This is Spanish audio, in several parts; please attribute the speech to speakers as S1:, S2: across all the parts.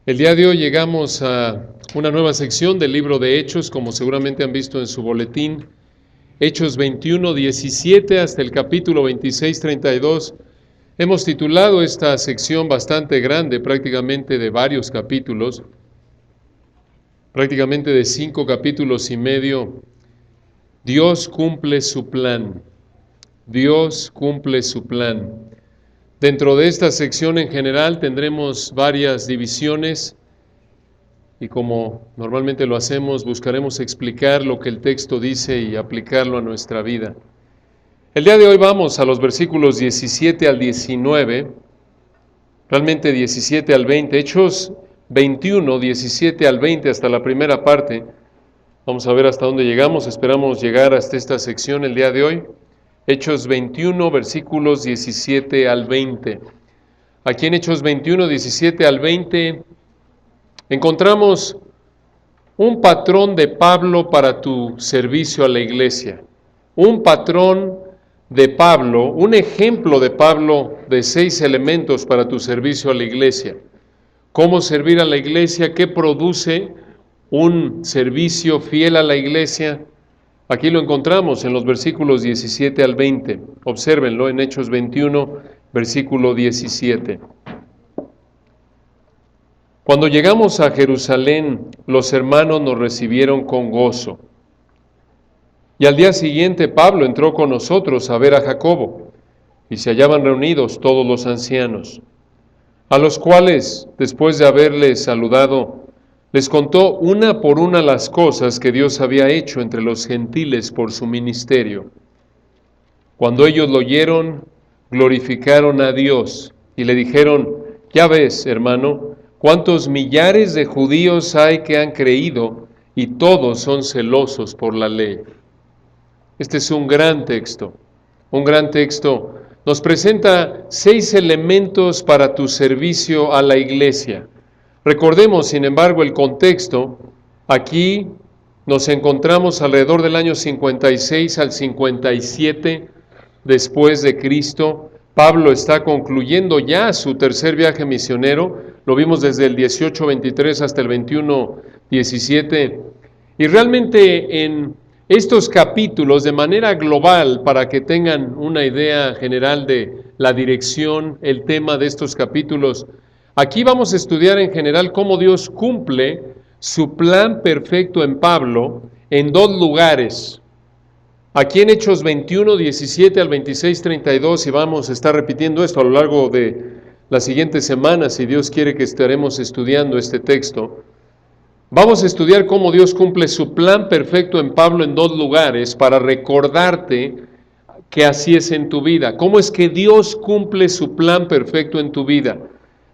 S1: El día de hoy llegamos a una nueva sección del libro de Hechos, como seguramente han visto en su boletín. Hechos 21, 17 hasta el capítulo 26, 32. Hemos titulado esta sección bastante grande, prácticamente de varios capítulos, prácticamente de 5 capítulos y medio. Dios cumple su plan. Dios cumple su plan. Dentro de esta sección en general tendremos varias divisiones y como normalmente lo hacemos, buscaremos explicar lo que el texto dice y aplicarlo a nuestra vida. El día de hoy vamos a los versículos 17 al 19, realmente 17 al 20, Hechos 21, 17 al 20 hasta la primera parte. Vamos a ver hasta dónde llegamos, esperamos llegar hasta esta sección el día de hoy. Hechos 21, versículos 17 al 20. Aquí en Hechos 21, 17 al 20, encontramos un patrón de Pablo para tu servicio a la iglesia. Un patrón de Pablo, un ejemplo de Pablo de 6 elementos para tu servicio a la iglesia. ¿Cómo servir a la iglesia? ¿Qué produce un servicio fiel a la iglesia? Aquí lo encontramos en los versículos 17 al 20. Obsérvenlo en Hechos 21, versículo 17. Cuando llegamos a Jerusalén, los hermanos nos recibieron con gozo. Y al día siguiente Pablo entró con nosotros a ver a Jacobo, y se hallaban reunidos todos los ancianos, a los cuales, después de haberles saludado, les contó una por una las cosas que Dios había hecho entre los gentiles por su ministerio. Cuando ellos lo oyeron, glorificaron a Dios y le dijeron: ya ves, hermano, cuántos millares de judíos hay que han creído y todos son celosos por la ley. Este es un gran texto, un gran texto. Nos presenta 6 elementos para tu servicio a la iglesia. Recordemos, sin embargo, el contexto. Aquí nos encontramos alrededor del año 56 al 57 después de Cristo. Pablo está concluyendo ya su tercer viaje misionero. Lo vimos desde el 18:23 hasta el 21:17. Y realmente en estos capítulos, de manera global, para que tengan una idea general de la dirección, el tema de estos capítulos, aquí vamos a estudiar en general cómo Dios cumple su plan perfecto en Pablo en 2 lugares. Aquí en Hechos 21, 17 al 26, 32, y vamos a estar repitiendo esto a lo largo de las siguientes semanas, si Dios quiere que estaremos estudiando este texto. Vamos a estudiar cómo Dios cumple su plan perfecto en Pablo en 2 lugares para recordarte que así es en tu vida. ¿Cómo es que Dios cumple su plan perfecto en tu vida?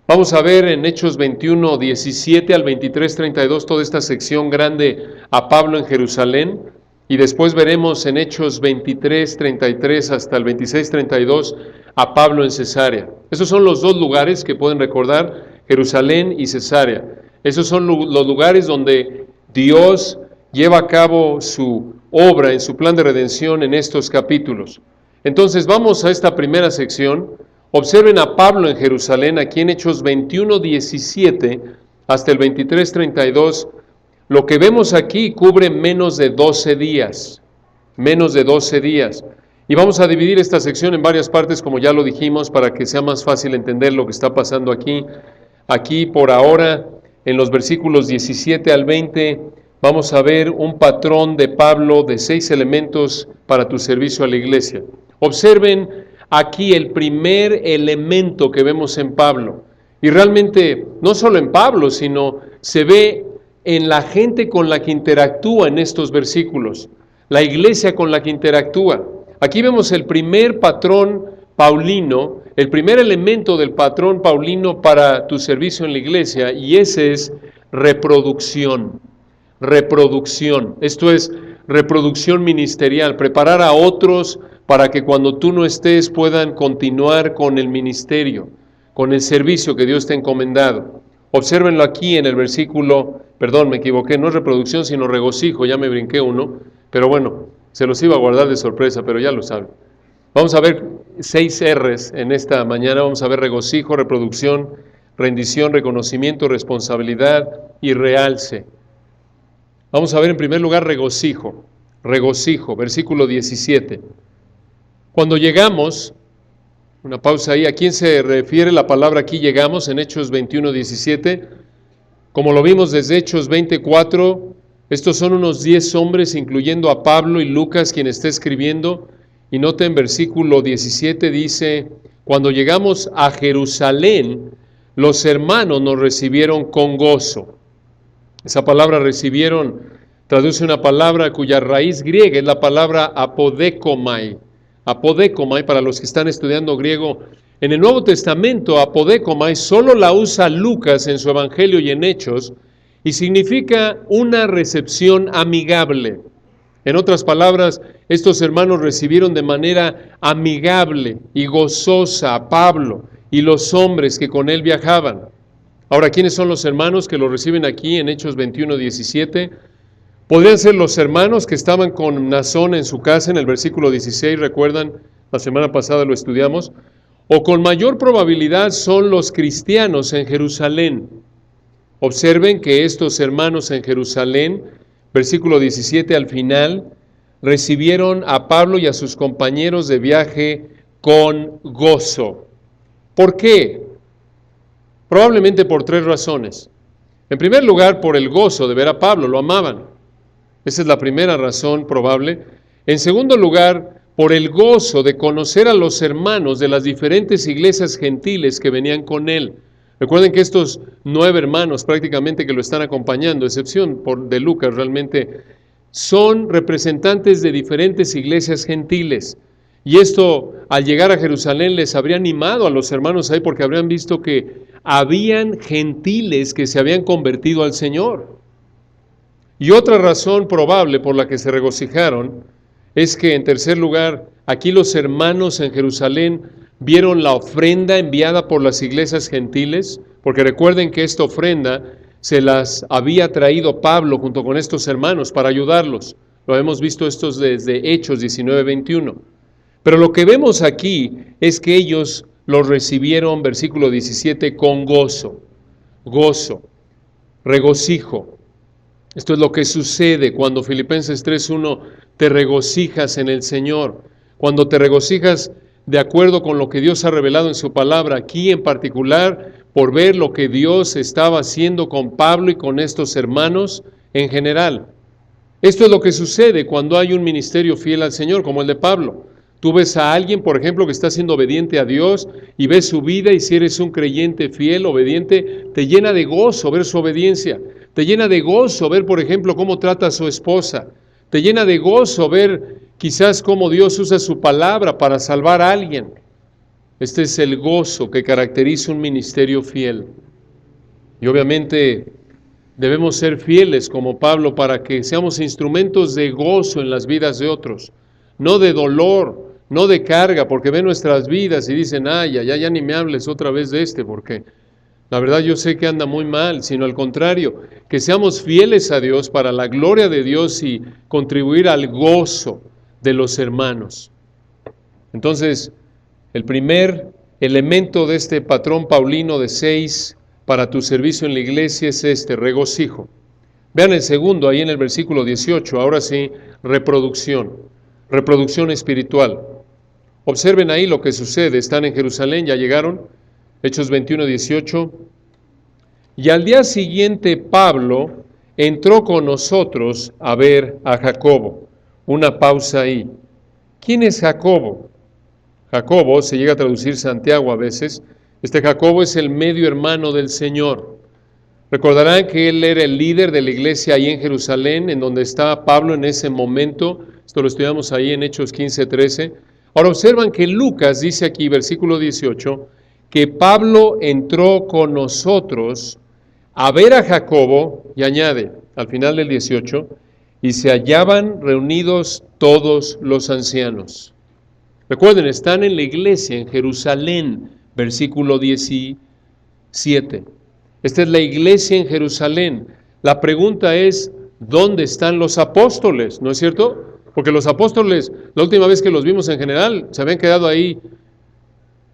S1: Vamos a ver en Hechos 21, 17 al 23, 32, toda esta sección grande a Pablo en Jerusalén, y después veremos en Hechos 23, 33 hasta el 26, 32 a Pablo en Cesarea. Esos son los 2 lugares que pueden recordar, Jerusalén y Cesarea. Esos son los lugares donde Dios lleva a cabo su obra en su plan de redención en estos capítulos. Entonces vamos a esta primera sección. Observen a Pablo en Jerusalén, aquí en Hechos 21, 17 hasta el 23, 32. Lo que vemos aquí cubre menos de 12 días, menos de 12 días. Y vamos a dividir esta sección en varias partes, como ya lo dijimos, para que sea más fácil entender lo que está pasando aquí. Aquí por ahora, en los versículos 17 al 20, vamos a ver un patrón de Pablo de 6 elementos para tu servicio a la iglesia. Observen aquí el primer elemento que vemos en Pablo. Y realmente, no solo en Pablo, sino se ve en la gente con la que interactúa en estos versículos, la iglesia con la que interactúa. Aquí vemos el primer patrón paulino, el primer elemento del patrón paulino para tu servicio en la iglesia, y ese es reproducción. Reproducción, esto es reproducción ministerial, preparar a otros para que cuando tú no estés puedan continuar con el ministerio, con el servicio que Dios te ha encomendado. Obsérvenlo aquí en el versículo, me equivoqué, no es reproducción sino regocijo, ya me brinqué uno, pero bueno, se los iba a guardar de sorpresa, pero ya lo saben. Vamos a ver 6 R's en esta mañana, vamos a ver regocijo, reproducción, rendición, reconocimiento, responsabilidad y realce. Vamos a ver en primer lugar regocijo, versículo 17. Cuando llegamos, una pausa ahí, ¿a quién se refiere la palabra aquí llegamos en Hechos 21, 17? Como lo vimos desde Hechos 24, estos son unos 10 hombres, incluyendo a Pablo y Lucas, quien está escribiendo, y noten versículo 17 dice, cuando llegamos a Jerusalén, los hermanos nos recibieron con gozo. Esa palabra recibieron traduce una palabra cuya raíz griega es la palabra apodekomai. Apodekomai, para los que están estudiando griego, en el Nuevo Testamento, apodekomai solo la usa Lucas en su Evangelio y en Hechos, y significa una recepción amigable. En otras palabras, estos hermanos recibieron de manera amigable y gozosa a Pablo y los hombres que con él viajaban. Ahora, ¿quiénes son los hermanos que lo reciben aquí en Hechos 21, 17? Podrían ser los hermanos que estaban con Mnasón en su casa en el versículo 16, recuerdan, la semana pasada lo estudiamos, o con mayor probabilidad son los cristianos en Jerusalén. Observen que estos hermanos en Jerusalén, versículo 17 al final, recibieron a Pablo y a sus compañeros de viaje con gozo. ¿Por qué? Probablemente por 3 razones. En primer lugar, por el gozo de ver a Pablo, lo amaban. Esa es la primera razón probable. En segundo lugar, por el gozo de conocer a los hermanos de las diferentes iglesias gentiles que venían con él. Recuerden que estos 9 hermanos prácticamente que lo están acompañando, excepción de Lucas realmente, son representantes de diferentes iglesias gentiles. Y esto, al llegar a Jerusalén, les habría animado a los hermanos ahí porque habrían visto que habían gentiles que se habían convertido al Señor. Y otra razón probable por la que se regocijaron es que, en tercer lugar, aquí los hermanos en Jerusalén vieron la ofrenda enviada por las iglesias gentiles, porque recuerden que esta ofrenda se las había traído Pablo junto con estos hermanos para ayudarlos. Lo hemos visto estos desde Hechos 19, 21. Pero lo que vemos aquí es que ellos los recibieron, versículo 17, con gozo, regocijo. Esto es lo que sucede cuando Filipenses 3:1 te regocijas en el Señor, cuando te regocijas de acuerdo con lo que Dios ha revelado en su palabra, aquí en particular por ver lo que Dios estaba haciendo con Pablo y con estos hermanos en general. Esto es lo que sucede cuando hay un ministerio fiel al Señor, como el de Pablo. Tú ves a alguien, por ejemplo, que está siendo obediente a Dios y ves su vida, y si eres un creyente fiel, obediente, te llena de gozo ver su obediencia. Te llena de gozo ver, por ejemplo, cómo trata a su esposa. Te llena de gozo ver quizás cómo Dios usa su palabra para salvar a alguien. Este es el gozo que caracteriza un ministerio fiel. Y obviamente debemos ser fieles como Pablo para que seamos instrumentos de gozo en las vidas de otros, no de dolor, no de carga, porque ven nuestras vidas y dicen, ay, ya ni me hables otra vez de porque la verdad yo sé que anda muy mal, sino al contrario, que seamos fieles a Dios para la gloria de Dios y contribuir al gozo de los hermanos. Entonces, el primer elemento de este patrón paulino de 6 para tu servicio en la iglesia es regocijo. Vean el segundo, ahí en el versículo 18, ahora sí, reproducción espiritual. Observen ahí lo que sucede, están en Jerusalén, ya llegaron, Hechos 21, 18. Y al día siguiente Pablo entró con nosotros a ver a Jacobo. Una pausa ahí. ¿Quién es Jacobo? Jacobo se llega a traducir Santiago a veces. Este Jacobo es el medio hermano del Señor. Recordarán que él era el líder de la iglesia ahí en Jerusalén, en donde estaba Pablo en ese momento. Esto lo estudiamos ahí en Hechos 15, 13. Ahora observan que Lucas dice aquí, versículo 18, que Pablo entró con nosotros a ver a Jacobo, y añade al final del 18, y se hallaban reunidos todos los ancianos. Recuerden, están en la iglesia en Jerusalén, versículo 17. Esta es la iglesia en Jerusalén. La pregunta es, ¿dónde están los apóstoles? ¿No es cierto? Porque los apóstoles, la última vez que los vimos en general, se habían quedado ahí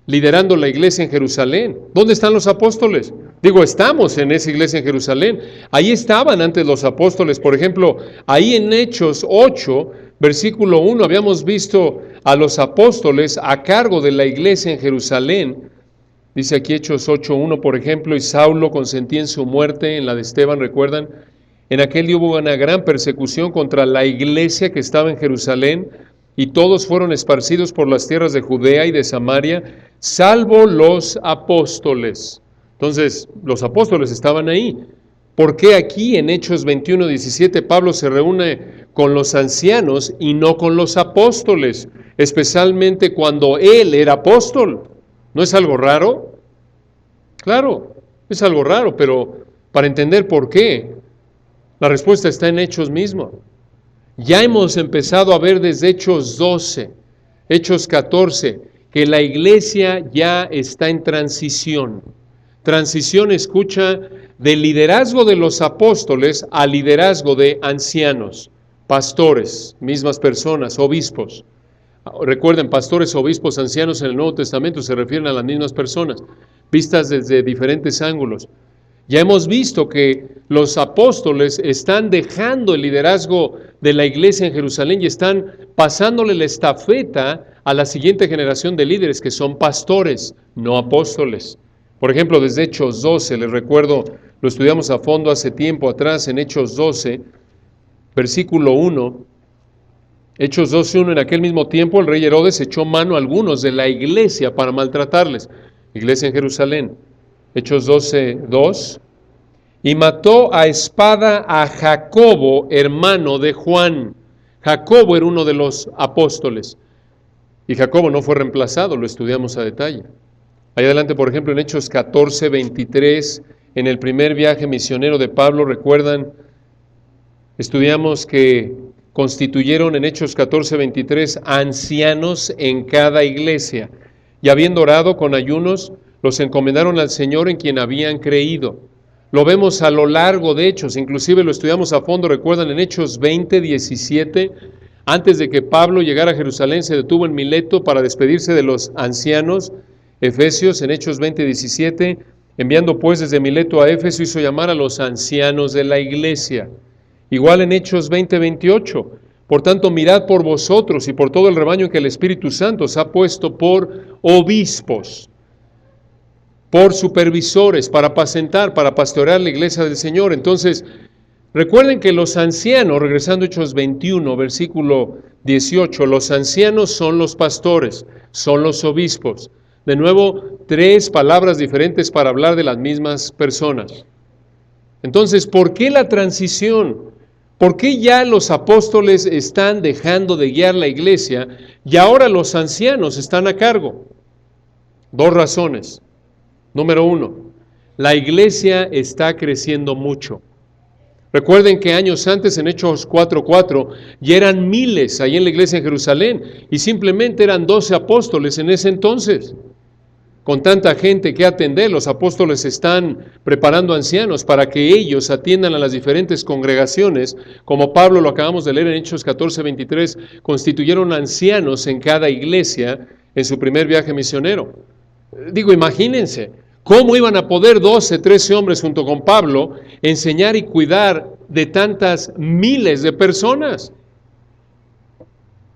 S1: liderando la iglesia en Jerusalén. ¿Dónde están los apóstoles? Digo, estamos en esa iglesia en Jerusalén. Ahí estaban antes los apóstoles. Por ejemplo, ahí en Hechos 8, versículo 1, habíamos visto a los apóstoles a cargo de la iglesia en Jerusalén. Dice aquí Hechos 8:1, por ejemplo, y Saulo consentía en su muerte, en la de Esteban, ¿recuerdan? En aquel día hubo una gran persecución contra la iglesia que estaba en Jerusalén, y todos fueron esparcidos por las tierras de Judea y de Samaria, salvo los apóstoles. Entonces, los apóstoles estaban ahí. ¿Por qué aquí en Hechos 21:17 Pablo se reúne con los ancianos y no con los apóstoles? Especialmente cuando él era apóstol. ¿No es algo raro? Claro, es algo raro, pero para entender por qué, la respuesta está en Hechos mismo. Ya hemos empezado a ver desde Hechos 12, Hechos 14, que la iglesia ya está en transición. Transición, escucha, del liderazgo de los apóstoles al liderazgo de ancianos, pastores, mismas personas, obispos. Recuerden, pastores, obispos, ancianos en el Nuevo Testamento se refieren a las mismas personas, vistas desde diferentes ángulos. Ya hemos visto que los apóstoles están dejando el liderazgo de la iglesia en Jerusalén y están pasándole la estafeta a la siguiente generación de líderes que son pastores, no apóstoles. Por ejemplo, desde Hechos 12, les recuerdo, lo estudiamos a fondo hace tiempo atrás en Hechos 12, versículo 1. Hechos 12:1, en aquel mismo tiempo el rey Herodes echó mano a algunos de la iglesia para maltratarles. Iglesia en Jerusalén. Hechos 12:2. Y mató a espada a Jacobo, hermano de Juan. Jacobo era uno de los apóstoles. Y Jacobo no fue reemplazado, lo estudiamos a detalle. Ahí adelante, por ejemplo, en Hechos 14:23, en el primer viaje misionero de Pablo, recuerdan, estudiamos que constituyeron en Hechos 14:23 ancianos en cada iglesia. Y habiendo orado con ayunos, los encomendaron al Señor en quien habían creído. Lo vemos a lo largo de Hechos, inclusive lo estudiamos a fondo, recuerdan en Hechos 20:17, antes de que Pablo llegara a Jerusalén, se detuvo en Mileto para despedirse de los ancianos efesios, en Hechos 20:17, enviando pues desde Mileto a Éfeso, hizo llamar a los ancianos de la iglesia. Igual en Hechos 20:28, por tanto mirad por vosotros y por todo el rebaño que el Espíritu Santo os ha puesto por obispos, por supervisores, para apacentar, para pastorear la iglesia del Señor. Entonces, recuerden que los ancianos, regresando a Hechos 21, versículo 18, los ancianos son los pastores, son los obispos. De nuevo, tres palabras diferentes para hablar de las mismas personas. Entonces, ¿por qué la transición? ¿Por qué ya los apóstoles están dejando de guiar la iglesia y ahora los ancianos están a cargo? Dos razones. Número uno, la iglesia está creciendo mucho. Recuerden que años antes, en Hechos 4:4, ya eran miles ahí en la iglesia en Jerusalén y simplemente eran 12 apóstoles en ese entonces. Con tanta gente que atender, los apóstoles están preparando ancianos para que ellos atiendan a las diferentes congregaciones, como Pablo lo acabamos de leer en Hechos 14:23, constituyeron ancianos en cada iglesia en su primer viaje misionero. Digo, imagínense, ¿cómo iban a poder 12, 13 hombres junto con Pablo enseñar y cuidar de tantas miles de personas?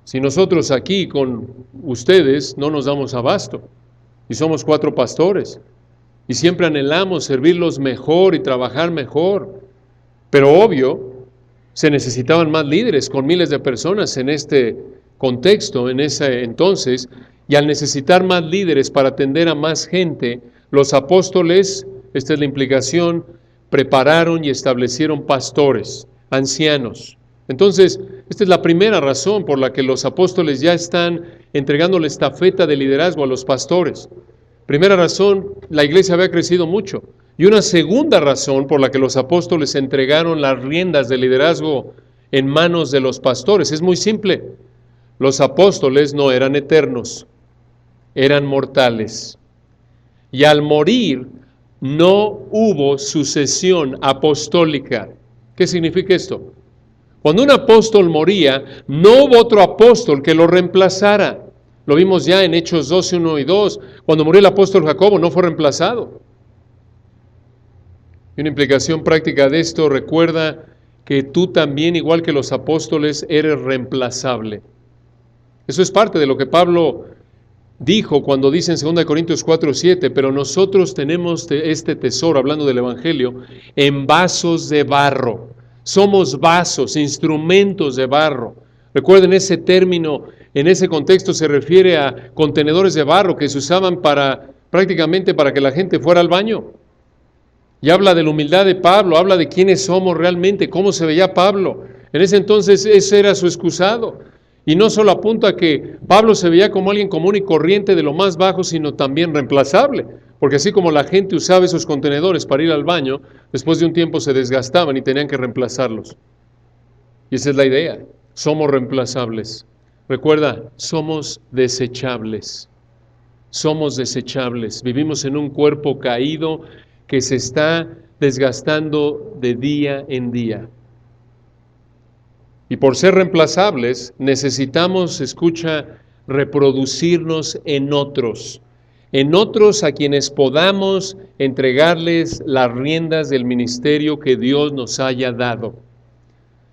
S1: Si nosotros aquí con ustedes no nos damos abasto. Y somos 4 pastores, y siempre anhelamos servirlos mejor y trabajar mejor. Pero obvio, se necesitaban más líderes con miles de personas en este contexto, en ese entonces, y al necesitar más líderes para atender a más gente, los apóstoles, esta es la implicación, prepararon y establecieron pastores, ancianos. Entonces, esta es la primera razón por la que los apóstoles ya están entregando la estafeta de liderazgo a los pastores. Primera razón, la iglesia había crecido mucho. Y una segunda razón por la que los apóstoles entregaron las riendas de liderazgo en manos de los pastores. Es muy simple. Los apóstoles no eran eternos, eran mortales. Y al morir no hubo sucesión apostólica. ¿Qué significa esto? Cuando un apóstol moría, no hubo otro apóstol que lo reemplazara. Lo vimos ya en Hechos 12, 1 y 2. Cuando murió el apóstol Jacobo no fue reemplazado. Y una implicación práctica de esto, recuerda que tú también, igual que los apóstoles, eres reemplazable. Eso es parte de lo que Pablo dijo cuando dice en 2 Corintios 4, 7, pero nosotros tenemos este tesoro, hablando del Evangelio, en vasos de barro. Somos vasos, instrumentos de barro. Recuerden ese término, en ese contexto se refiere a contenedores de barro que se usaban prácticamente para que la gente fuera al baño. Y habla de la humildad de Pablo, habla de quiénes somos realmente, cómo se veía Pablo. En ese entonces ese era su excusado. Y no solo apunta a que Pablo se veía como alguien común y corriente de lo más bajo, sino también reemplazable. Porque así como la gente usaba esos contenedores para ir al baño, después de un tiempo se desgastaban y tenían que reemplazarlos. Y esa es la idea, somos reemplazables. Recuerda, somos desechables. Somos desechables. Vivimos en un cuerpo caído que se está desgastando de día en día. Y por ser reemplazables, necesitamos, escucha, reproducirnos en otros a quienes podamos entregarles las riendas del ministerio que Dios nos haya dado.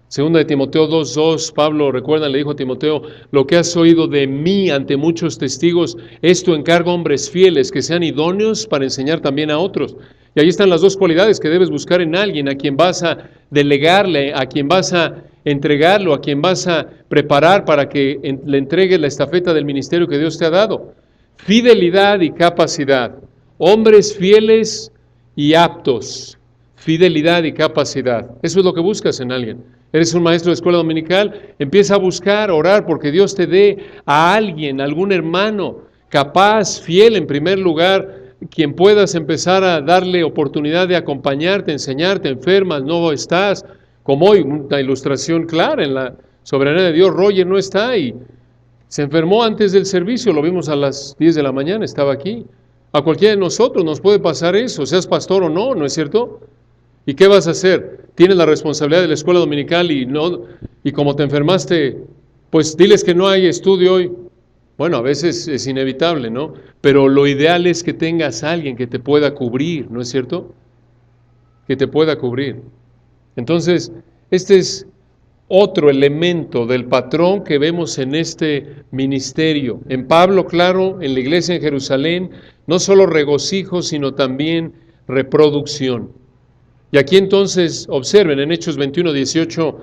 S1: Segunda de Timoteo 2:2, Pablo, recuerdan, le dijo a Timoteo, lo que has oído de mí ante muchos testigos, esto encargo a hombres fieles que sean idóneos para enseñar también a otros. Y ahí están las dos cualidades que debes buscar en alguien, a quien vas a delegarle, a quien vas a entregarlo, a quien vas a preparar para que le entregues la estafeta del ministerio que Dios te ha dado. Fidelidad y capacidad. Hombres fieles y aptos. Fidelidad y capacidad. Eso es lo que buscas en alguien. Eres un maestro de escuela dominical, empieza a buscar, orar porque Dios te dé a alguien, algún hermano capaz, fiel en primer lugar, quien puedas empezar a darle oportunidad de acompañarte, enseñarte, enfermas, no estás, como hoy, una ilustración clara en la soberanía de Dios. Roger no está y se enfermó antes del servicio, lo vimos a las 10 de la mañana, estaba aquí. A cualquiera de nosotros nos puede pasar eso, seas pastor o no, ¿no es cierto? ¿Y qué vas a hacer? Tienes la responsabilidad de la escuela dominical y como te enfermaste, pues diles que no hay estudio hoy. Bueno, a veces es inevitable, ¿no? Pero lo ideal es que tengas a alguien que te pueda cubrir, ¿no es cierto? Que te pueda cubrir. Entonces, este es otro elemento del patrón que vemos en este ministerio. En Pablo, claro, en la iglesia en Jerusalén, no solo regocijo, sino también reproducción. Y aquí entonces, observen, en Hechos 21, 18,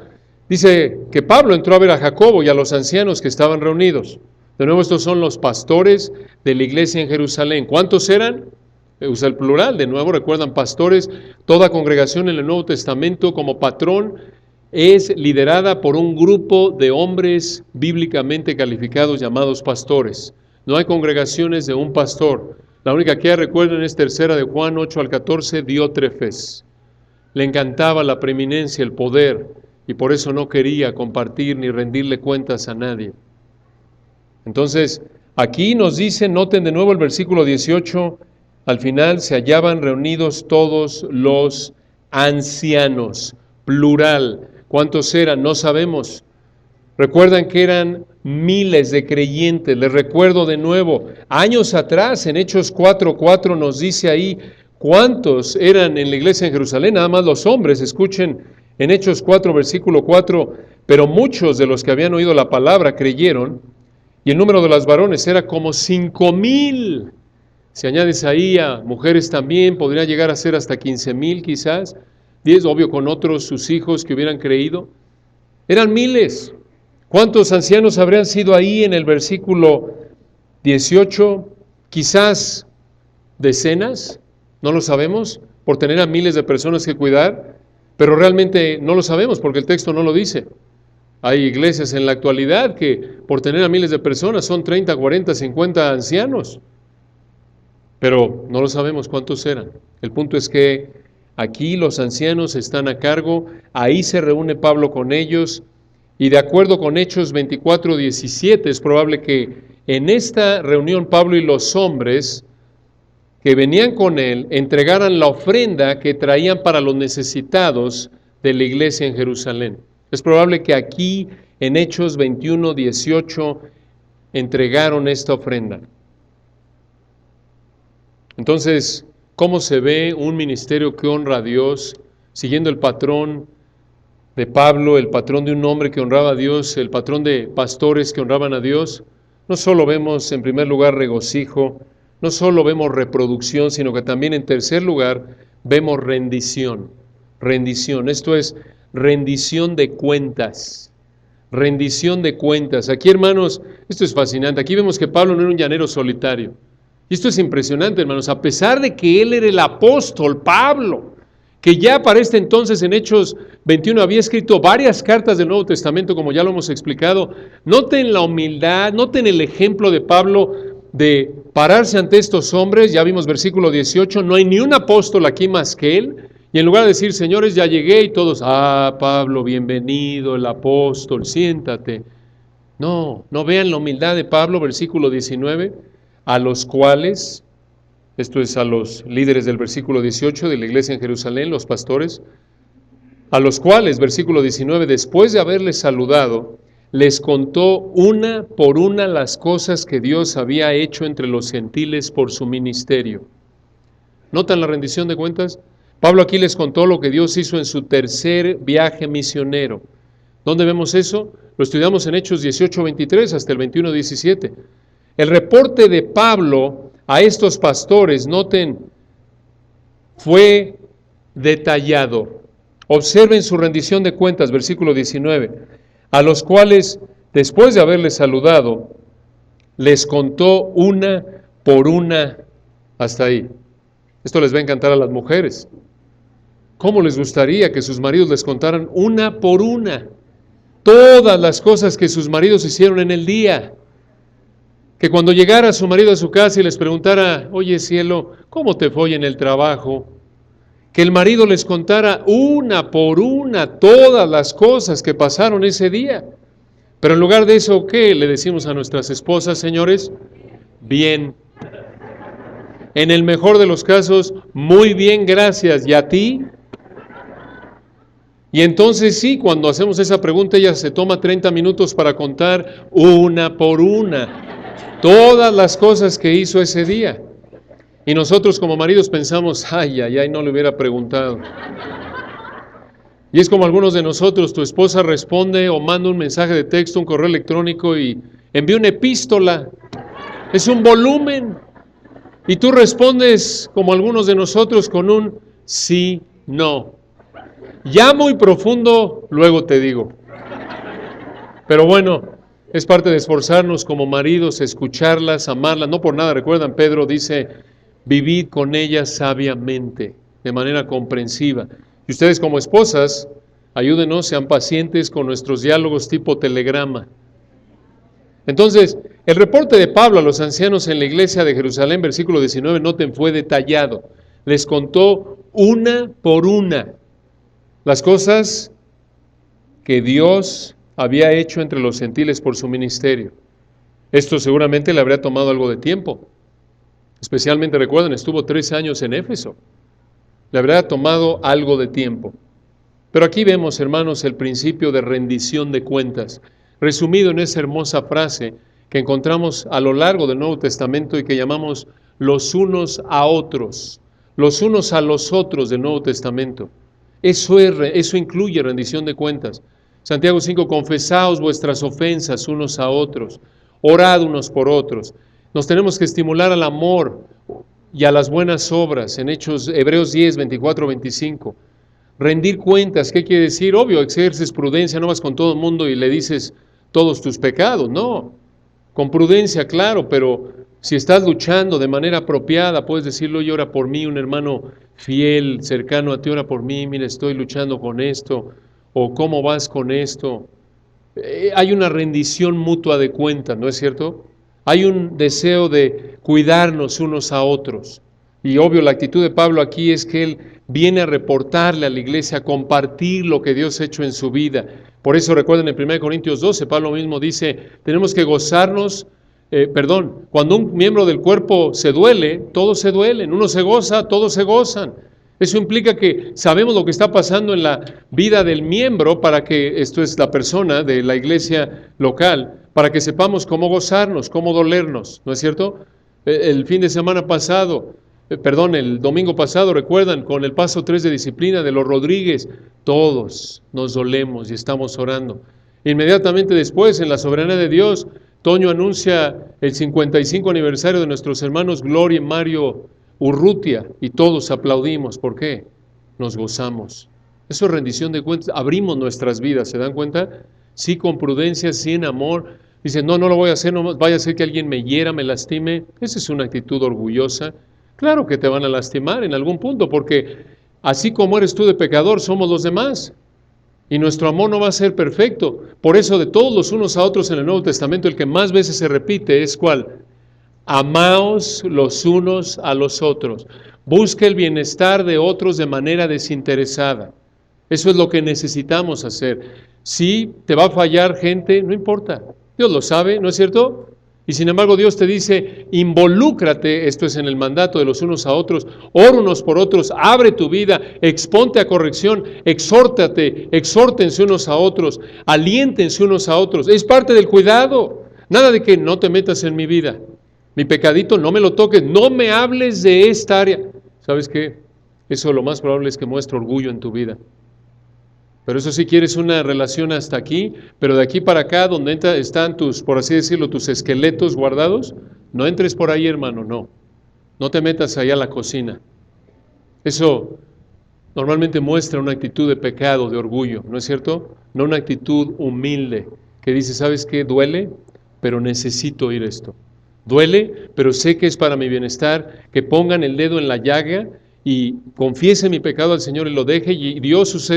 S1: dice que Pablo entró a ver a Jacobo y a los ancianos que estaban reunidos. De nuevo, estos son los pastores de la iglesia en Jerusalén. ¿Cuántos eran? Usa el plural, de nuevo, recuerdan, pastores. Toda congregación en el Nuevo Testamento como patrón es liderada por un grupo de hombres bíblicamente calificados llamados pastores. No hay congregaciones de un pastor. La única que hay, recuerden, es tercera de Juan 8 al 14, Diótrefes. Le encantaba la preeminencia, el poder, y por eso no quería compartir ni rendirle cuentas a nadie. Entonces, aquí nos dice, noten de nuevo el versículo 18, al final se hallaban reunidos todos los ancianos, plural. ¿Cuántos eran? No sabemos. Recuerdan que eran miles de creyentes. Les recuerdo de nuevo, años atrás, en Hechos 4:4 nos dice ahí, ¿cuántos eran en la iglesia en Jerusalén? Nada más los hombres. Escuchen en Hechos 4, versículo 4, pero muchos de los que habían oído la palabra creyeron, y el número de las varones era como 5,000. Si añades ahí a mujeres también, podría llegar a ser hasta 15,000 quizás. 10, obvio, con otros sus hijos que hubieran creído. Eran miles. ¿Cuántos ancianos habrían sido ahí en el versículo 18? Quizás decenas. No lo sabemos, por tener a miles de personas que cuidar, pero realmente no lo sabemos porque el texto no lo dice. Hay iglesias en la actualidad que por tener a miles de personas son 30, 40, 50 ancianos, pero no lo sabemos cuántos eran. El punto es que aquí los ancianos están a cargo, ahí se reúne Pablo con ellos, y de acuerdo con Hechos 24, 17, es probable que en esta reunión Pablo y los hombres que venían con él entregaran la ofrenda que traían para los necesitados de la iglesia en Jerusalén. Es probable que aquí en Hechos 21, 18 entregaron esta ofrenda. Entonces, ¿cómo se ve un ministerio que honra a Dios, siguiendo el patrón de Pablo, el patrón de un hombre que honraba a Dios, el patrón de pastores que honraban a Dios? No solo vemos en primer lugar regocijo, no solo vemos reproducción, sino que también en tercer lugar vemos rendición. Rendición, esto es rendición de cuentas. Rendición de cuentas. Aquí, hermanos, esto es fascinante. Aquí vemos que Pablo no era un llanero solitario. Y esto es impresionante, hermanos. A pesar de que él era el apóstol Pablo, que ya para este entonces en Hechos 21 había escrito varias cartas del Nuevo Testamento, como ya lo hemos explicado, noten la humildad, noten el ejemplo de Pablo de pararse ante estos hombres. Ya vimos versículo 18, no hay ni un apóstol aquí más que él. Y en lugar de decir, señores, ya llegué, y todos, Pablo, bienvenido, el apóstol, siéntate. No vean la humildad de Pablo, versículo 19, a los cuales, esto es a los líderes del versículo 18 de la iglesia en Jerusalén, los pastores, a los cuales, versículo 19, después de haberles saludado, les contó una por una las cosas que Dios había hecho entre los gentiles por su ministerio. ¿Notan la rendición de cuentas? Pablo aquí les contó lo que Dios hizo en su tercer viaje misionero. ¿Dónde vemos eso? Lo estudiamos en Hechos 18:23 hasta el 21:17. El reporte de Pablo a estos pastores, noten, fue detallado. Observen su rendición de cuentas, versículo 19, a los cuales, después de haberles saludado, les contó una por una, hasta ahí. Esto les va a encantar a las mujeres. ¿Cómo les gustaría que sus maridos les contaran una por una todas las cosas que sus maridos hicieron en el día? Que cuando llegara su marido a su casa y les preguntara, oye cielo, ¿cómo te fue en el trabajo? Que el marido les contara una por una todas las cosas que pasaron ese día. Pero en lugar de eso, ¿qué le decimos a nuestras esposas, señores? Bien. En el mejor de los casos, muy bien, gracias. ¿Y a ti? Y entonces sí, cuando hacemos esa pregunta, ella se toma 30 minutos para contar una por una todas las cosas que hizo ese día. Y nosotros como maridos pensamos, ay, no le hubiera preguntado. Y es como algunos de nosotros, tu esposa responde o manda un mensaje de texto, un correo electrónico y envía una epístola. Es un volumen. Y tú respondes como algunos de nosotros con un sí, no. Ya muy profundo, luego te digo. Pero bueno, es parte de esforzarnos como maridos, escucharlas, amarlas. No por nada, recuerdan, Pedro dice, vivid con ellas sabiamente, de manera comprensiva. Y ustedes como esposas, ayúdenos, sean pacientes con nuestros diálogos tipo telegrama. Entonces, el reporte de Pablo a los ancianos en la iglesia de Jerusalén, versículo 19, noten, fue detallado. Les contó una por una las cosas que Dios había hecho entre los gentiles por su ministerio. Esto seguramente le habría tomado algo de tiempo. Especialmente, recuerden, estuvo 3 años en Éfeso. Le habría tomado algo de tiempo. Pero aquí vemos, hermanos, el principio de rendición de cuentas, resumido en esa hermosa frase que encontramos a lo largo del Nuevo Testamento y que llamamos los unos a otros, los unos a los otros del Nuevo Testamento. Eso incluye rendición de cuentas. Santiago 5, confesaos vuestras ofensas unos a otros, orad unos por otros. Nos tenemos que estimular al amor y a las buenas obras, en Hebreos 10, 24, 25. Rendir cuentas, ¿qué quiere decir? Obvio, ejerces prudencia, no vas con todo el mundo y le dices todos tus pecados, no. Con prudencia, claro, pero si estás luchando de manera apropiada, puedes decirlo, oye, ora por mí, un hermano fiel, cercano a ti, ora por mí, mira, estoy luchando con esto, o cómo vas con esto. Hay una rendición mutua de cuentas, ¿no es cierto? Hay un deseo de cuidarnos unos a otros. Y obvio, la actitud de Pablo aquí es que él viene a reportarle a la iglesia, a compartir lo que Dios ha hecho en su vida. Por eso recuerden en 1 Corintios 12, Pablo mismo dice, tenemos que gozarnos, cuando un miembro del cuerpo se duele, todos se duelen, uno se goza, todos se gozan. Eso implica que sabemos lo que está pasando en la vida del miembro para que, esto es la persona de la iglesia local, para que sepamos cómo gozarnos, cómo dolernos, ¿no es cierto? El fin de semana pasado, el domingo pasado, recuerdan, con el paso 3 de disciplina de los Rodríguez, todos nos dolemos y estamos orando. Inmediatamente después, en la soberanía de Dios, Toño anuncia el 55 aniversario de nuestros hermanos Gloria y Mario Urrutia, y todos aplaudimos. ¿Por qué? Nos gozamos. Eso es rendición de cuentas. Abrimos nuestras vidas, ¿se dan cuenta? Sí, con prudencia, sí, en amor. Dicen, no lo voy a hacer, no vaya a ser que alguien me hiera, me lastime. Esa es una actitud orgullosa. Claro que te van a lastimar en algún punto, porque así como eres tú de pecador, somos los demás. Y nuestro amor no va a ser perfecto. Por eso, de todos los unos a otros en el Nuevo Testamento, el que más veces se repite es ¿cuál? Amaos los unos a los otros. Busca el bienestar de otros de manera desinteresada. Eso es lo que necesitamos hacer. Si te va a fallar gente, no importa. Dios lo sabe, ¿no es cierto? Y sin embargo Dios te dice, involúcrate, esto es en el mandato de los unos a otros, ora unos por otros, abre tu vida, exponte a corrección, exhórtense unos a otros, aliéntense unos a otros. Es parte del cuidado. Nada de que no te metas en mi vida. Mi pecadito no me lo toques, no me hables de esta área. ¿Sabes qué? Eso lo más probable es que muestre orgullo en tu vida. Pero eso sí, quieres una relación hasta aquí, pero de aquí para acá, donde están tus, por así decirlo, tus esqueletos guardados, no entres por ahí, hermano, no. No te metas allá a la cocina. Eso normalmente muestra una actitud de pecado, de orgullo, ¿no es cierto? No una actitud humilde, que dice, ¿sabes qué? Duele, pero necesito oír esto. Duele, pero sé que es para mi bienestar, que pongan el dedo en la llaga y confiese mi pecado al Señor y lo deje, y Dios usa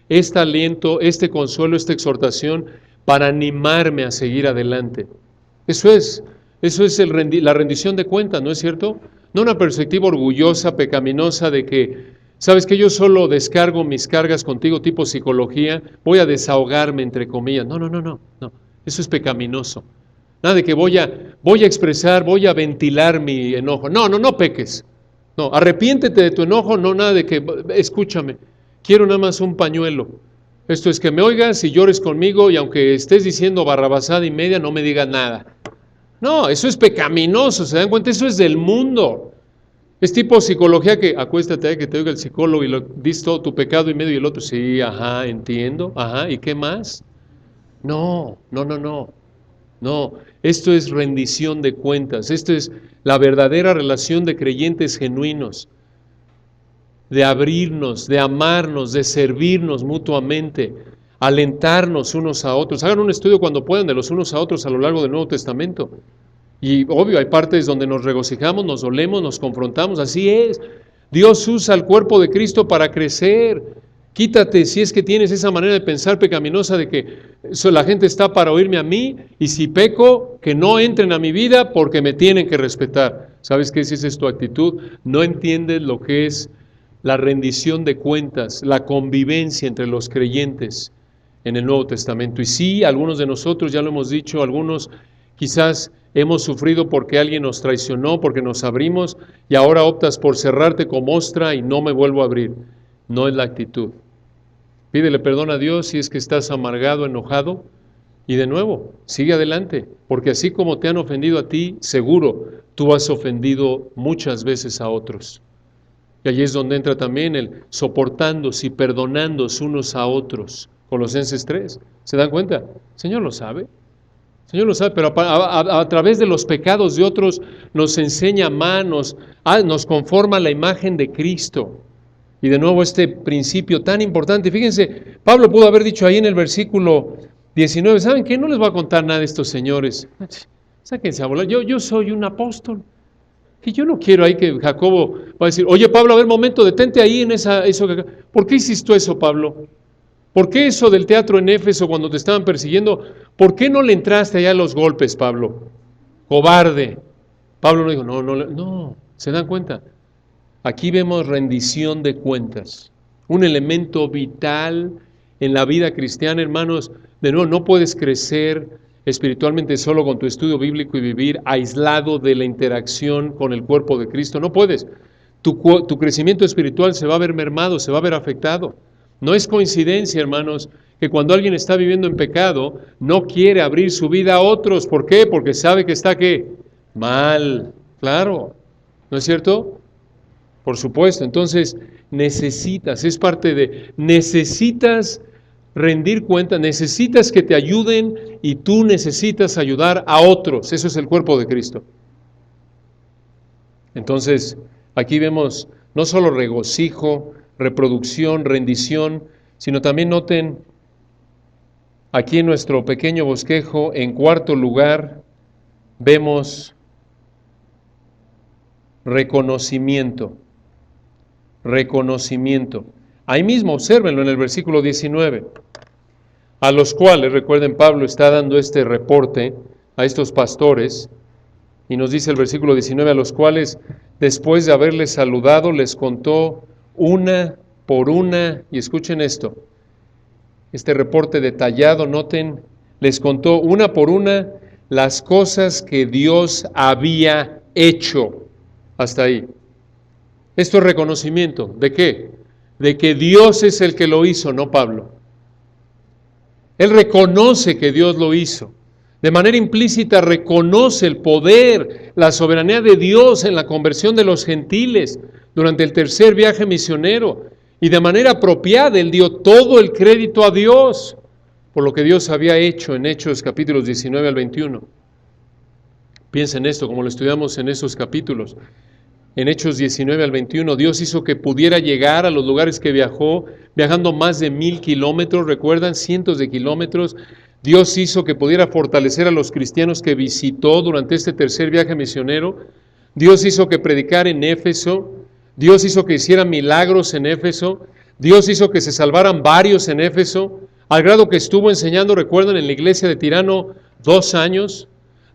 S1: este aliento, este consuelo, esta exhortación para animarme a seguir adelante. Eso es la rendición de cuentas, ¿no es cierto? No una perspectiva orgullosa, pecaminosa de que, ¿sabes que yo solo descargo mis cargas contigo tipo psicología? Voy a desahogarme, entre comillas. No. Eso es pecaminoso. Nada de que voy a expresar, voy a ventilar mi enojo. No peques. No, arrepiéntete de tu enojo, no nada de que, escúchame, quiero nada más un pañuelo. Esto es que me oigas y llores conmigo y aunque estés diciendo barrabasada y media, no me digas nada. No, eso es pecaminoso, ¿se dan cuenta? Eso es del mundo. Es tipo psicología que acuéstate que te oiga el psicólogo y dices todo tu pecado y medio y el otro, sí, ajá, entiendo, ajá, ¿y qué más? No, esto es rendición de cuentas, esto es la verdadera relación de creyentes genuinos, de abrirnos, de amarnos, de servirnos mutuamente, alentarnos unos a otros. Hagan un estudio cuando puedan de los unos a otros a lo largo del Nuevo Testamento. Y obvio, hay partes donde nos regocijamos, nos dolemos, nos confrontamos, así es. Dios usa el cuerpo de Cristo para crecer. Quítate si es que tienes esa manera de pensar pecaminosa de que la gente está para oírme a mí y si peco, que no entren a mi vida porque me tienen que respetar. ¿Sabes qué? Si esa es tu actitud, no entiendes lo que es la rendición de cuentas, la convivencia entre los creyentes en el Nuevo Testamento. Y sí, algunos de nosotros, ya lo hemos dicho, algunos quizás hemos sufrido porque alguien nos traicionó, porque nos abrimos y ahora optas por cerrarte como ostra y no me vuelvo a abrir. No es la actitud. Pídele perdón a Dios si es que estás amargado, enojado, y de nuevo, sigue adelante, porque así como te han ofendido a ti, seguro tú has ofendido muchas veces a otros. Y allí es donde entra también el soportándose y perdonándose unos a otros. Colosenses 3, ¿se dan cuenta? El Señor lo sabe. Señor lo sabe, pero a través de los pecados de otros nos enseña a amar, nos conforma a la imagen de Cristo. Y de nuevo este principio tan importante, fíjense, Pablo pudo haber dicho ahí en el versículo 19, ¿saben qué? No les voy a contar nada de estos señores, sáquense a volar, yo soy un apóstol, que yo no quiero ahí que Jacobo va a decir, oye Pablo, a ver, momento, detente ahí en eso, ¿por qué hiciste eso, Pablo? ¿Por qué eso del teatro en Éfeso cuando te estaban persiguiendo? ¿Por qué no le entraste allá a los golpes, Pablo? Cobarde. Pablo no dijo, no, ¿se dan cuenta? Aquí vemos rendición de cuentas, un elemento vital en la vida cristiana, hermanos. De nuevo, no puedes crecer espiritualmente solo con tu estudio bíblico y vivir aislado de la interacción con el cuerpo de Cristo. No puedes. Tu crecimiento espiritual se va a ver mermado, se va a ver afectado. No es coincidencia, hermanos, que cuando alguien está viviendo en pecado, no quiere abrir su vida a otros. ¿Por qué? Porque sabe que está, ¿qué? Mal. Claro. ¿No es cierto? Por supuesto. Entonces, necesitas rendir cuenta, necesitas que te ayuden y tú necesitas ayudar a otros. Eso es el cuerpo de Cristo. Entonces, aquí vemos no solo regocijo, reproducción, rendición, sino también noten aquí en nuestro pequeño bosquejo, en cuarto lugar, vemos reconocimiento. Reconocimiento. Ahí mismo, obsérvenlo en el versículo 19. A los cuales, recuerden, Pablo está dando este reporte a estos pastores, y nos dice el versículo 19, a los cuales, después de haberles saludado, les contó una por una, y escuchen esto, este reporte detallado, noten, les contó una por una las cosas que Dios había hecho. Hasta ahí. Esto es reconocimiento. ¿De qué? De que Dios es el que lo hizo, no Pablo. Él reconoce que Dios lo hizo. De manera implícita reconoce el poder, la soberanía de Dios en la conversión de los gentiles durante el tercer viaje misionero. Y de manera apropiada Él dio todo el crédito a Dios por lo que Dios había hecho en Hechos capítulos 19 al 21. Piensen en esto como lo estudiamos en esos capítulos. En Hechos 19 al 21, Dios hizo que pudiera llegar a los lugares que viajó, viajando más de 1000 kilómetros, recuerdan, cientos de kilómetros. Dios hizo que pudiera fortalecer a los cristianos que visitó durante este tercer viaje misionero. Dios hizo que predicara en Éfeso. Dios hizo que hiciera milagros en Éfeso. Dios hizo que se salvaran varios en Éfeso, al grado que estuvo enseñando, recuerdan, en la iglesia de Tirano 2 años.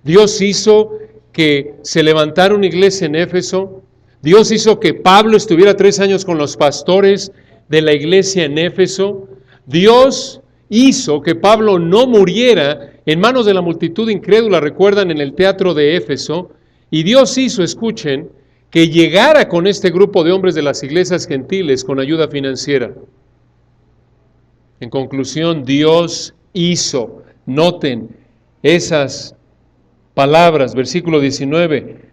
S1: Dios hizo que se levantara una iglesia en Éfeso. Dios hizo que Pablo estuviera 3 años con los pastores de la iglesia en Éfeso. Dios hizo que Pablo no muriera en manos de la multitud incrédula, recuerdan, en el teatro de Éfeso. Y Dios hizo, escuchen, que llegara con este grupo de hombres de las iglesias gentiles con ayuda financiera. En conclusión, Dios hizo, noten esas palabras, versículo 19,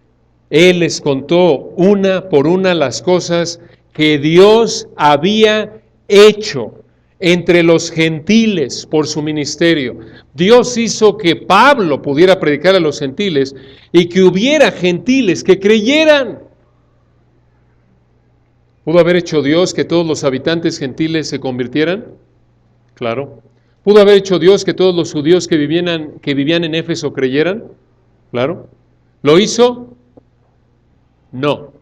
S1: Él les contó una por una las cosas que Dios había hecho entre los gentiles por su ministerio. Dios hizo que Pablo pudiera predicar a los gentiles y que hubiera gentiles que creyeran. ¿Pudo haber hecho Dios que todos los habitantes gentiles se convirtieran? Claro. ¿Pudo haber hecho Dios que todos los judíos que vivían en Éfeso creyeran? Claro. ¿Lo hizo? No,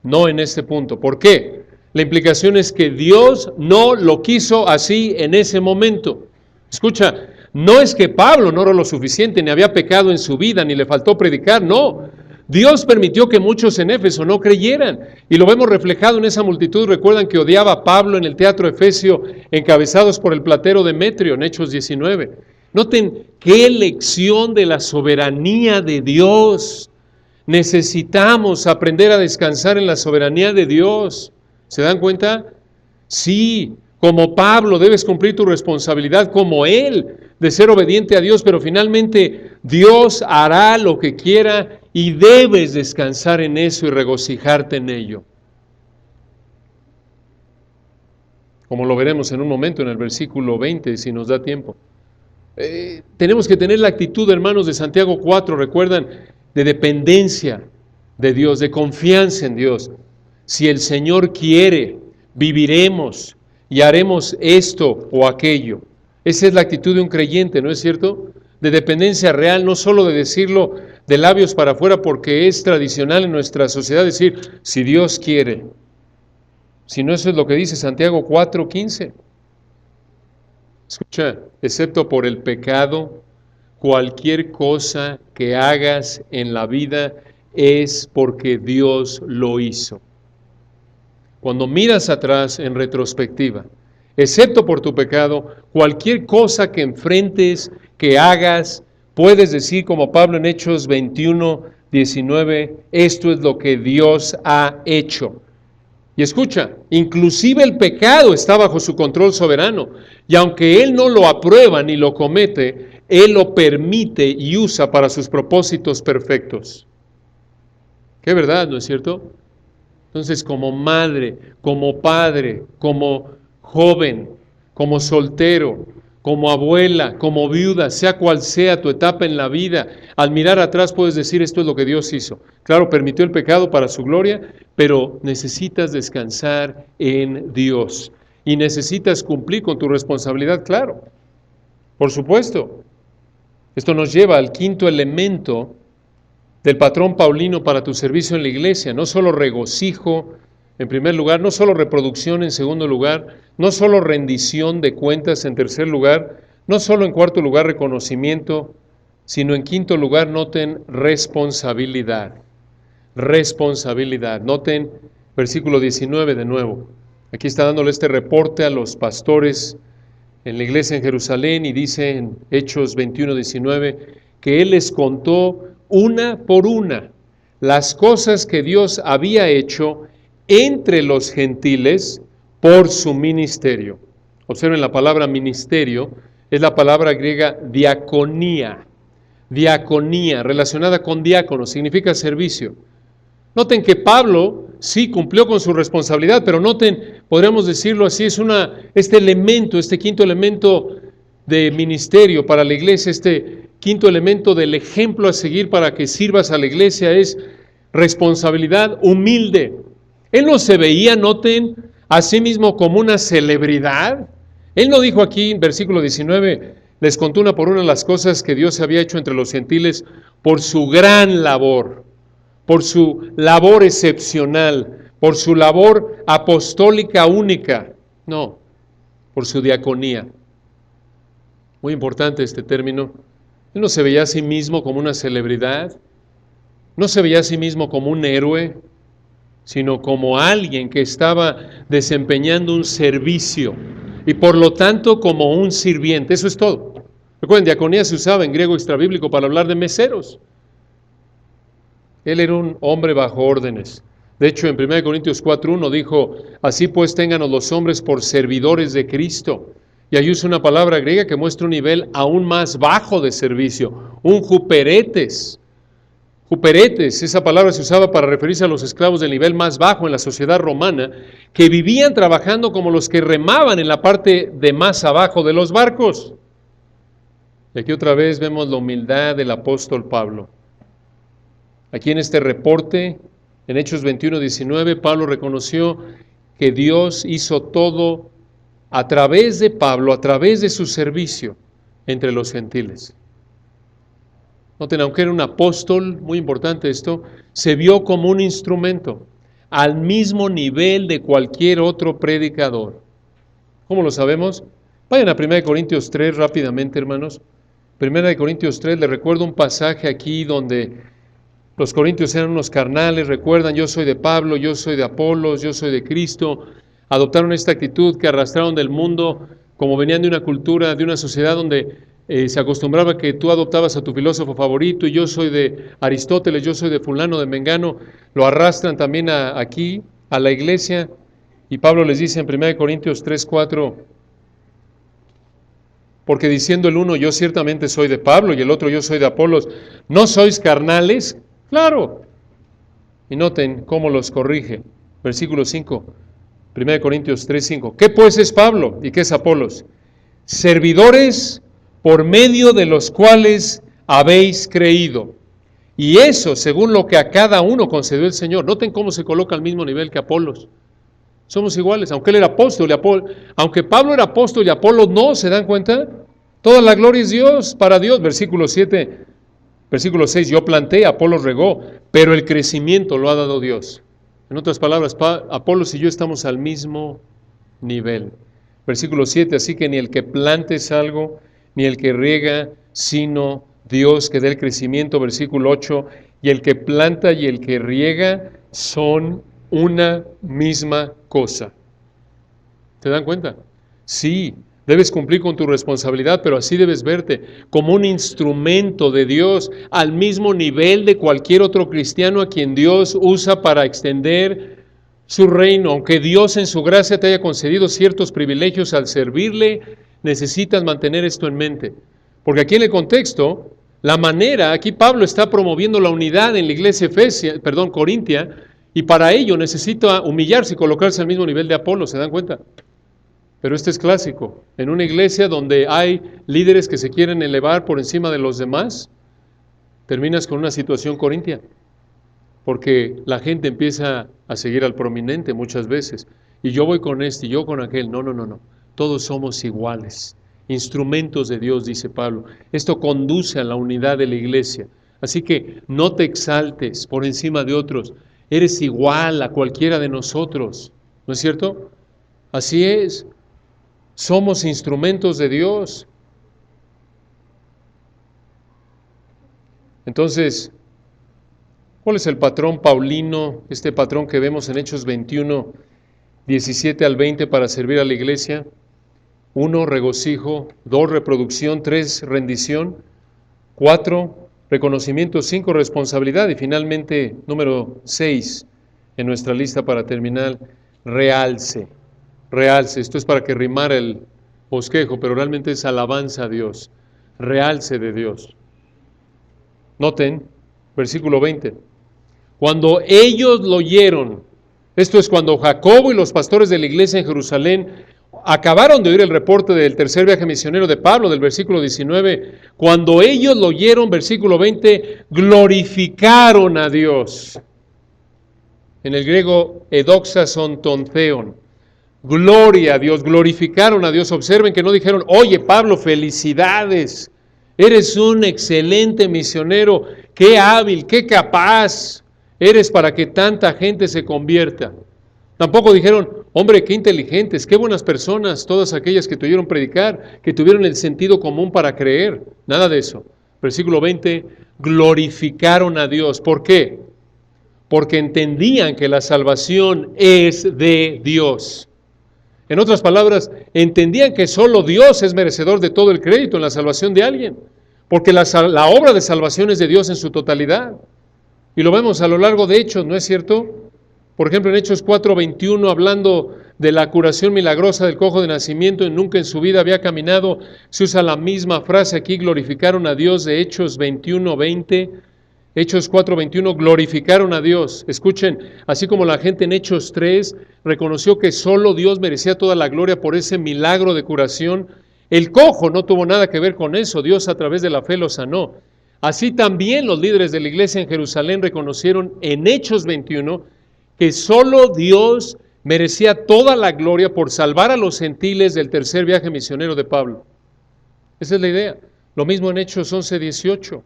S1: no en este punto. ¿Por qué? La implicación es que Dios no lo quiso así en ese momento. Escucha, no es que Pablo no era lo suficiente, ni había pecado en su vida, ni le faltó predicar, no. Dios permitió que muchos en Éfeso no creyeran, y lo vemos reflejado en esa multitud. Recuerdan que odiaba a Pablo en el teatro efesio, encabezados por el platero Demetrio, en Hechos 19. Noten qué lección de la soberanía de Dios. Necesitamos aprender a descansar en la soberanía de Dios. ¿Se dan cuenta? Sí, como Pablo debes cumplir tu responsabilidad como él, de ser obediente a Dios, pero finalmente Dios hará lo que quiera y debes descansar en eso y regocijarte en ello. Como lo veremos en un momento en el versículo 20, si nos da tiempo. Tenemos que tener la actitud, hermanos, de Santiago 4, recuerdan, de dependencia de Dios, de confianza en Dios. Si el Señor quiere, viviremos y haremos esto o aquello. Esa es la actitud de un creyente, ¿no es cierto? De dependencia real, no solo de decirlo de labios para afuera, porque es tradicional en nuestra sociedad decir, si Dios quiere. Si no, eso es lo que dice Santiago 4:15. Escucha, excepto por el pecado, cualquier cosa que hagas en la vida es porque Dios lo hizo. Cuando miras atrás en retrospectiva, excepto por tu pecado, cualquier cosa que enfrentes, que hagas, puedes decir como Pablo en Hechos 21:19, esto es lo que Dios ha hecho. Y escucha, inclusive el pecado está bajo su control soberano. Y aunque Él no lo aprueba ni lo comete, Él lo permite y usa para sus propósitos perfectos. ¿Qué verdad, no es cierto? Entonces, como madre, como padre, como joven, como soltero, como abuela, como viuda, sea cual sea tu etapa en la vida, al mirar atrás puedes decir, esto es lo que Dios hizo. Claro, permitió el pecado para su gloria, pero necesitas descansar en Dios y necesitas cumplir con tu responsabilidad, claro, por supuesto. Esto nos lleva al quinto elemento del patrón paulino para tu servicio en la iglesia, no solo regocijo en primer lugar, no solo reproducción en segundo lugar, no solo rendición de cuentas en tercer lugar, no solo en cuarto lugar reconocimiento, sino en quinto lugar noten responsabilidad. Responsabilidad. Noten versículo 19 de nuevo. Aquí está dándole este reporte a los pastores en la iglesia en Jerusalén y dice en Hechos 21:19 que Él les contó una por una las cosas que Dios había hecho entre los gentiles por su ministerio. Observen la palabra ministerio, es la palabra griega diaconía. Diaconía, relacionada con diácono, significa servicio. Noten que Pablo sí cumplió con su responsabilidad, pero noten, podríamos decirlo así, este elemento, este quinto elemento de ministerio para la iglesia, este quinto elemento del ejemplo a seguir para que sirvas a la iglesia es responsabilidad humilde. Él no se veía, noten, a sí mismo como una celebridad. Él no dijo aquí en versículo 19, les contó una por una las cosas que Dios había hecho entre los gentiles por su gran labor, por su labor excepcional, por su labor apostólica única. No, por su diaconía. Muy importante este término. Él no se veía a sí mismo como una celebridad, no se veía a sí mismo como un héroe, sino como alguien que estaba desempeñando un servicio y por lo tanto como un sirviente. Eso es todo. Recuerden, diaconía se usaba en griego extrabíblico para hablar de meseros. Él era un hombre bajo órdenes. De hecho, en 1 Corintios 4:1 dijo, así pues ténganos los hombres por servidores de Cristo. Y ahí usa una palabra griega que muestra un nivel aún más bajo de servicio, un huperetes. Huperetes, esa palabra se usaba para referirse a los esclavos del nivel más bajo en la sociedad romana, que vivían trabajando como los que remaban en la parte de más abajo de los barcos. Y aquí otra vez vemos la humildad del apóstol Pablo. Aquí en este reporte, en Hechos 21:19, Pablo reconoció que Dios hizo todo a través de Pablo, a través de su servicio entre los gentiles. Noten, aunque era un apóstol, muy importante esto, se vio como un instrumento, al mismo nivel de cualquier otro predicador. ¿Cómo lo sabemos? Vayan a 1 Corintios 3 rápidamente, hermanos. 1 Corintios 3, les recuerdo un pasaje aquí donde los corintios eran unos carnales, recuerdan, yo soy de Pablo, yo soy de Apolos, yo soy de Cristo. Adoptaron esta actitud que arrastraron del mundo, como venían de una cultura, de una sociedad donde se acostumbraba que tú adoptabas a tu filósofo favorito y yo soy de Aristóteles, yo soy de fulano, de Mengano. Lo arrastran también aquí, a la iglesia. Y Pablo les dice en 1 Corintios 3:4, porque diciendo el uno, yo ciertamente soy de Pablo, y el otro, yo soy de Apolos, ¿no sois carnales? Claro. Y noten cómo los corrige. Versículo 5, 1 Corintios 3:5. ¿Qué pues es Pablo y qué es Apolos? Servidores por medio de los cuales habéis creído. Y eso según lo que a cada uno concedió el Señor. Noten cómo se coloca al mismo nivel que Apolos. Somos iguales, aunque él era apóstol, aunque Pablo era apóstol y Apolos no, ¿se dan cuenta? Toda la gloria es Dios, para Dios. Versículo 7, versículo 6, yo planté, Apolos regó, pero el crecimiento lo ha dado Dios. En otras palabras, Apolos y yo estamos al mismo nivel. Versículo 7, así que ni el que plante es algo, ni el que riega, sino Dios que da el crecimiento. Versículo 8, y el que planta y el que riega son una misma cosa. ¿Te dan cuenta? Sí, debes cumplir con tu responsabilidad, pero así debes verte, como un instrumento de Dios, al mismo nivel de cualquier otro cristiano a quien Dios usa para extender su reino, aunque Dios en su gracia te haya concedido ciertos privilegios al servirle, necesitas mantener esto en mente. Porque aquí en el contexto, la manera, aquí Pablo está promoviendo la unidad en la iglesia Corintia, y para ello necesita humillarse y colocarse al mismo nivel de Apolo, ¿se dan cuenta? Pero este es clásico. En una iglesia donde hay líderes que se quieren elevar por encima de los demás, terminas con una situación corintia. Porque la gente empieza a seguir al prominente muchas veces. Y yo voy con este y yo con aquel. No, no, no, no. Todos somos iguales. Instrumentos de Dios, dice Pablo. Esto conduce a la unidad de la iglesia. Así que no te exaltes por encima de otros. Eres igual a cualquiera de nosotros. ¿No es cierto? Así es. Somos instrumentos de Dios. Entonces, ¿cuál es el patrón paulino, este patrón que vemos en Hechos 21, 17 al 20 para servir a la iglesia? 1, regocijo. 2, reproducción. 3, rendición. 4, reconocimiento. 5, responsabilidad. Y finalmente, número 6, en nuestra lista para terminar, realce. Realce. Esto es para que rimara el bosquejo, pero realmente es alabanza a Dios. Realce de Dios. Noten, versículo 20. Cuando ellos lo oyeron, esto es cuando Jacobo y los pastores de la iglesia en Jerusalén acabaron de oír el reporte del tercer viaje misionero de Pablo, del versículo 19, cuando ellos lo oyeron, versículo 20, glorificaron a Dios. En el griego, edoxason tontheon, gloria a Dios, glorificaron a Dios. Observen que no dijeron, oye Pablo, felicidades, eres un excelente misionero, qué hábil, qué capaz eres para que tanta gente se convierta. Tampoco dijeron, hombre, qué inteligentes, qué buenas personas, todas aquellas que te oyeron predicar, que tuvieron el sentido común para creer. Nada de eso. Versículo 20, glorificaron a Dios. ¿Por qué? Porque entendían que la salvación es de Dios. En otras palabras, entendían que solo Dios es merecedor de todo el crédito en la salvación de alguien, porque la obra de salvación es de Dios en su totalidad. Y lo vemos a lo largo de Hechos, ¿no es cierto? Por ejemplo, en Hechos 4:21, hablando de la curación milagrosa del cojo de nacimiento, y nunca en su vida había caminado, se usa la misma frase aquí, glorificaron a Dios, de Hechos 21:20. Hechos 4:21, glorificaron a Dios. Escuchen, así como la gente en Hechos 3 reconoció que solo Dios merecía toda la gloria por ese milagro de curación, el cojo no tuvo nada que ver con eso, Dios a través de la fe lo sanó. Así también los líderes de la iglesia en Jerusalén reconocieron en Hechos 21 que solo Dios merecía toda la gloria por salvar a los gentiles del tercer viaje misionero de Pablo. Esa es la idea. Lo mismo en Hechos 11:18.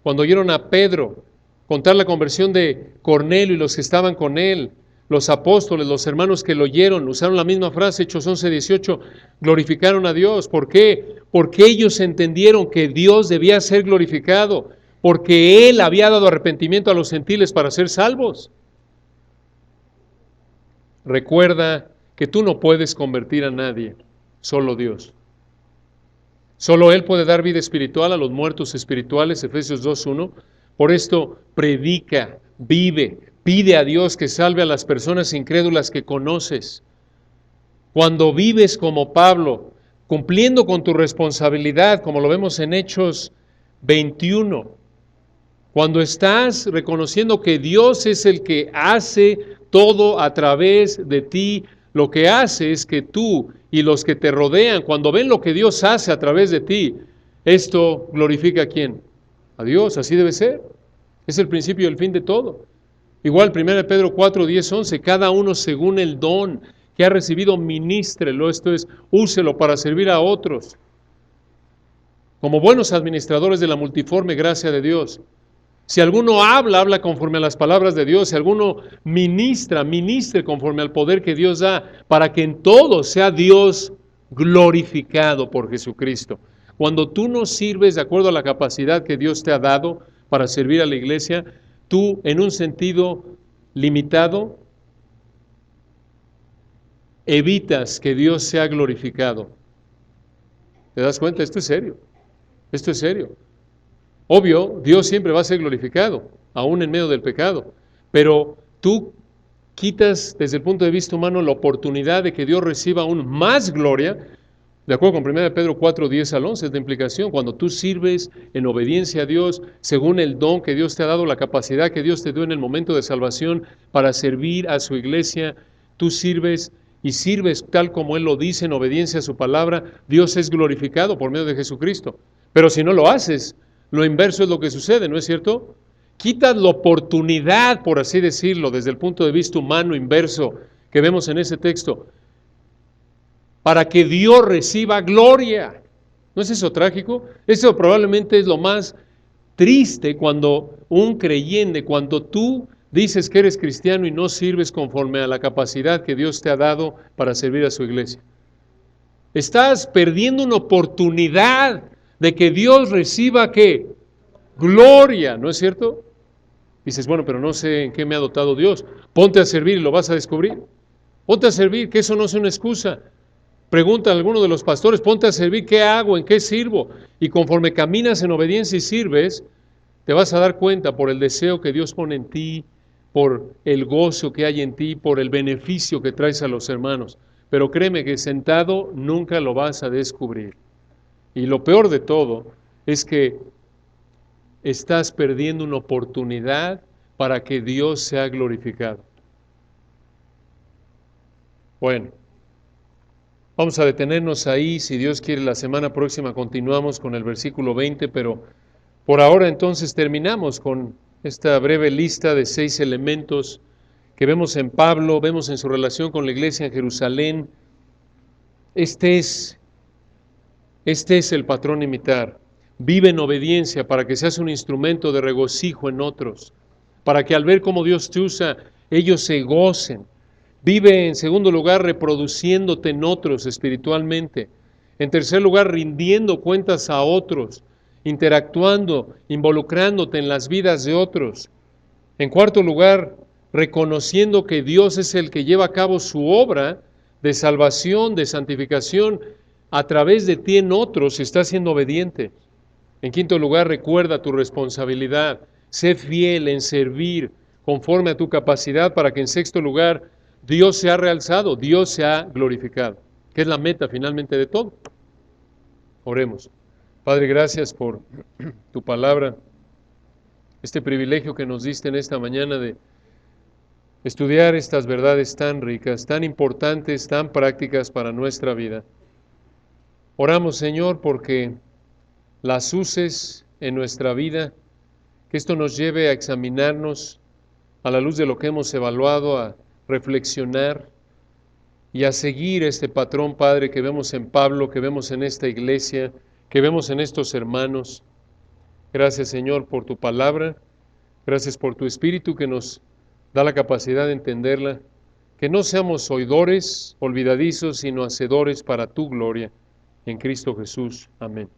S1: Cuando oyeron a Pedro contar la conversión de Cornelio y los que estaban con él, los apóstoles, los hermanos que lo oyeron, usaron la misma frase, Hechos 11:18, glorificaron a Dios. ¿Por qué? Porque ellos entendieron que Dios debía ser glorificado, porque Él había dado arrepentimiento a los gentiles para ser salvos. Recuerda que tú no puedes convertir a nadie, solo Dios. Solo Él puede dar vida espiritual a los muertos espirituales, Efesios 2:1. Por esto, predica, vive, pide a Dios que salve a las personas incrédulas que conoces. Cuando vives como Pablo, cumpliendo con tu responsabilidad, como lo vemos en Hechos 21, cuando estás reconociendo que Dios es el que hace todo a través de ti, lo que hace es que tú y los que te rodean, cuando ven lo que Dios hace a través de ti, esto glorifica ¿a quién? A Dios, así debe ser. Es el principio y el fin de todo. Igual, 1 Pedro 4, 10, 11, cada uno según el don que ha recibido, ministrelo, esto es, úselo para servir a otros. Como buenos administradores de la multiforme gracia de Dios. Si alguno habla conforme a las palabras de Dios. Si alguno ministre conforme al poder que Dios da, para que en todo sea Dios glorificado por Jesucristo. Cuando tú no sirves de acuerdo a la capacidad que Dios te ha dado para servir a la iglesia, tú en un sentido limitado, evitas que Dios sea glorificado. ¿Te das cuenta? Esto es serio. Esto es serio. Obvio, Dios siempre va a ser glorificado, aún en medio del pecado. Pero tú quitas desde el punto de vista humano la oportunidad de que Dios reciba aún más gloria. De acuerdo con 1 Pedro 4, 10 al 11 es la implicación. Cuando tú sirves en obediencia a Dios, según el don que Dios te ha dado, la capacidad que Dios te dio en el momento de salvación para servir a su iglesia, tú sirves y sirves tal como Él lo dice en obediencia a su palabra, Dios es glorificado por medio de Jesucristo. Pero si no lo haces, lo inverso es lo que sucede, ¿no es cierto? Quitas la oportunidad, por así decirlo, desde el punto de vista humano inverso que vemos en ese texto, para que Dios reciba gloria. ¿No es eso trágico? Eso probablemente es lo más triste cuando un creyente, cuando tú dices que eres cristiano y no sirves conforme a la capacidad que Dios te ha dado para servir a su iglesia. Estás perdiendo una oportunidad de que Dios reciba ¿qué? Gloria, ¿no es cierto? Dices, bueno, pero no sé en qué me ha dotado Dios. Ponte a servir y lo vas a descubrir. Ponte a servir, que eso no sea una excusa. Pregunta a alguno de los pastores, ponte a servir, ¿qué hago? ¿En qué sirvo? Y conforme caminas en obediencia y sirves, te vas a dar cuenta por el deseo que Dios pone en ti, por el gozo que hay en ti, por el beneficio que traes a los hermanos. Pero créeme que sentado nunca lo vas a descubrir. Y lo peor de todo es que estás perdiendo una oportunidad para que Dios sea glorificado. Bueno, vamos a detenernos ahí. Si Dios quiere, la semana próxima continuamos con el versículo 20, pero por ahora entonces terminamos con esta breve lista de 6 elementos que vemos en Pablo, vemos en su relación con la iglesia en Jerusalén. Este es el patrón a imitar. Vive en obediencia para que seas un instrumento de regocijo en otros, para que al ver cómo Dios te usa, ellos se gocen. Vive en segundo lugar reproduciéndote en otros espiritualmente. En tercer lugar, rindiendo cuentas a otros, interactuando, involucrándote en las vidas de otros. En cuarto lugar, reconociendo que Dios es el que lleva a cabo su obra de salvación, de santificación, a través de ti en otros, si estás siendo obediente. En quinto lugar, recuerda tu responsabilidad. Sé fiel en servir conforme a tu capacidad para que en sexto lugar Dios sea realzado, Dios sea glorificado, que es la meta finalmente de todo. Oremos. Padre, gracias por tu palabra, este privilegio que nos diste en esta mañana de estudiar estas verdades tan ricas, tan importantes, tan prácticas para nuestra vida. Oramos, Señor, porque las uses en nuestra vida, que esto nos lleve a examinarnos a la luz de lo que hemos evaluado, a reflexionar y a seguir este patrón, Padre, que vemos en Pablo, que vemos en esta iglesia, que vemos en estos hermanos. Gracias, Señor, por tu palabra. Gracias por tu Espíritu que nos da la capacidad de entenderla. Que no seamos oidores, olvidadizos, sino hacedores para tu gloria. En Cristo Jesús. Amén.